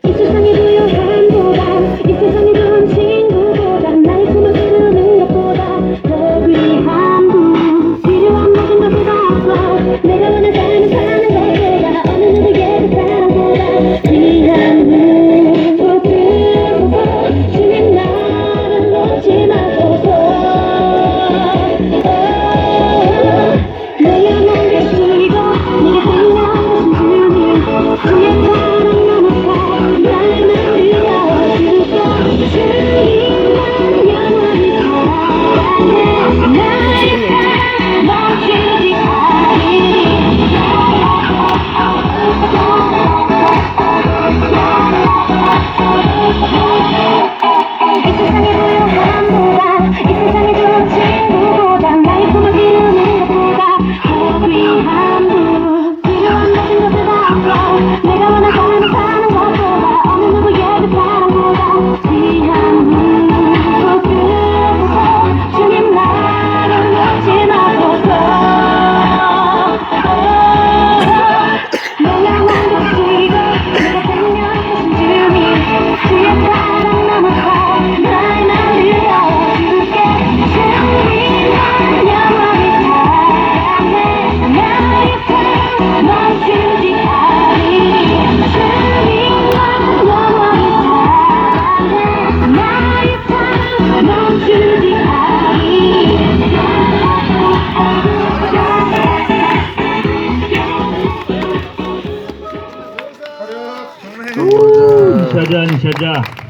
이 세상에 부요한 보다 이 세상에 좋은 친구보다 나의 꿈을 이루는 것보다 더 귀한 분 필요한 모든 것을 다 없어 내가 원하는 삶을 사는 것보다 어느 누구에게 사랑보다 귀한 분 붙들고서 주님 나를 놓지 마소서 내 영혼을 주시고 내게 생명하신 주님 주의 사랑 너무 날 만들어주고 주님만 영원히 사랑해 나의 삶 멈추지 않으리 이 세상에 부요한 보다 이 세상에 좋은 친구보다 나의 꿈을 이루는 것보다 더 귀한 분 필요한 모든 것을 다 없어 내가 원한 삶을 사는 것보다 어느 누구에게 사랑보다 귀한 분 붙들고서 주님 나를 놓지 마소서 내 영혼을 주시고 내가 생명하신 주님 주의 사랑 넘어서 날 만들어줄게 주님만 영원히 사랑해 나의 삶 멈추지 않으리 주님만 영원히 사랑해 나의 삶 멈추지 않으리 샤잔 샤자.